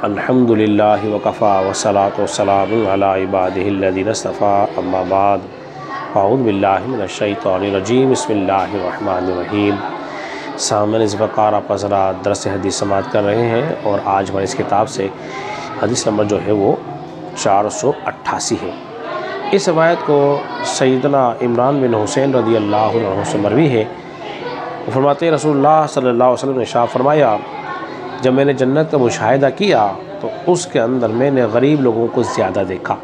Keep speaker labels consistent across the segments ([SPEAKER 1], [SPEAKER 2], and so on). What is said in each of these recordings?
[SPEAKER 1] الحمدللہ وکفا والصلاۃ والسلام علی عبادہ الذین اصطفیٰ اما بعد اعوذ باللہ من الشیطان الرجیم بسم اللہ الرحمن الرحیم۔ سامعین، اس وقار آپ حضرات درس حدیث سماعت کر رہے ہیں اور آج ہماری اس کتاب سے حدیث نمبر جو ہے وہ 488 ہے۔ اس روایت کو سیدنا عمران بن حسین رضی اللہ عنہ سے مروی ہے۔ وہ فرماتے ہیں رسول اللہ صلی اللہ علیہ وسلم نے ارشاد فرمایا، جب میں نے جنت کا مشاہدہ کیا تو اس کے اندر میں نے غریب لوگوں کو زیادہ دیکھا،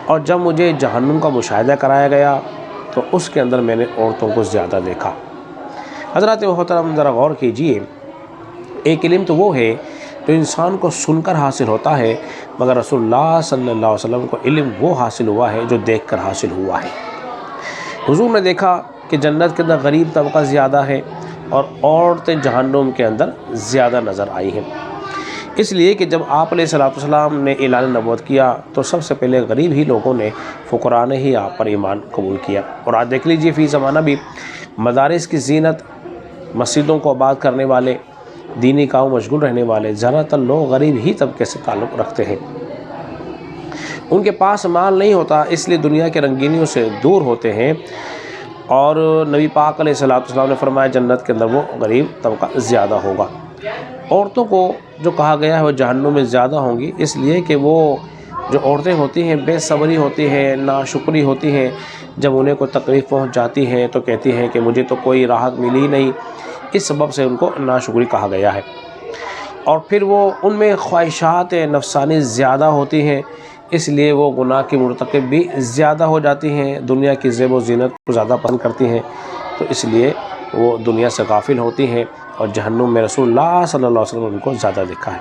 [SPEAKER 1] اور جب مجھے جہنم کا مشاہدہ کرایا گیا تو اس کے اندر میں نے عورتوں کو زیادہ دیکھا۔ حضرات محترم، ذرا غور کیجئے، ایک علم تو وہ ہے جو انسان کو سن کر حاصل ہوتا ہے، مگر رسول اللہ صلی اللہ علیہ وسلم کو علم وہ حاصل ہوا ہے جو دیکھ کر حاصل ہوا ہے۔ حضور نے دیکھا کہ جنت کے اندر غریب طبقہ زیادہ ہے اور عورتیں جہنم کے اندر زیادہ نظر آئی ہیں۔ اس لیے کہ جب آپ علیہ السلام نے اعلان نبوت کیا تو سب سے پہلے غریب ہی لوگوں نے، فقراء نے ہی آپ پر ایمان قبول کیا۔ اور آج دیکھ لیجئے، فی زمانہ بھی مدارس کی زینت، مسجدوں کو آباد کرنے والے، دینی کام مشغول رہنے والے زیادہ تر لوگ غریب ہی طبقے سے تعلق رکھتے ہیں۔ ان کے پاس مال نہیں ہوتا، اس لیے دنیا کے رنگینیوں سے دور ہوتے ہیں، اور نبی پاک علیہ السلام نے فرمایا جنت کے اندر وہ غریب طبقہ زیادہ ہوگا۔ عورتوں کو جو کہا گیا ہے وہ جہنم میں زیادہ ہوں گی، اس لیے کہ وہ جو عورتیں ہوتی ہیں بے صبری ہوتی ہیں، ناشکری ہوتی ہیں۔ جب انہیں کوئی تکلیف پہنچ جاتی ہے تو کہتی ہیں کہ مجھے تو کوئی راحت ملی ہی نہیں، اس سبب سے ان کو ناشکری کہا گیا ہے۔ اور پھر وہ ان میں خواہشات نفسانی زیادہ ہوتی ہیں، اس لیے وہ گناہ کی مرتکب بھی زیادہ ہو جاتی ہیں، دنیا کی زیب و زینت کو زیادہ پسند کرتی ہیں، تو اس لیے وہ دنیا سے غافل ہوتی ہیں، اور جہنم میں رسول اللہ صلی اللہ علیہ وسلم نے ان کو زیادہ دیکھا ہے۔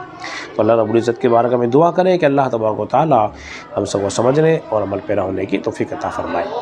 [SPEAKER 1] تو اللہ رب العزت کے بارگاہ میں دعا کریں کہ اللہ تبارک و تعالی ہم سب کو سمجھنے اور عمل پیرا ہونے کی توفیق عطا فرمائے۔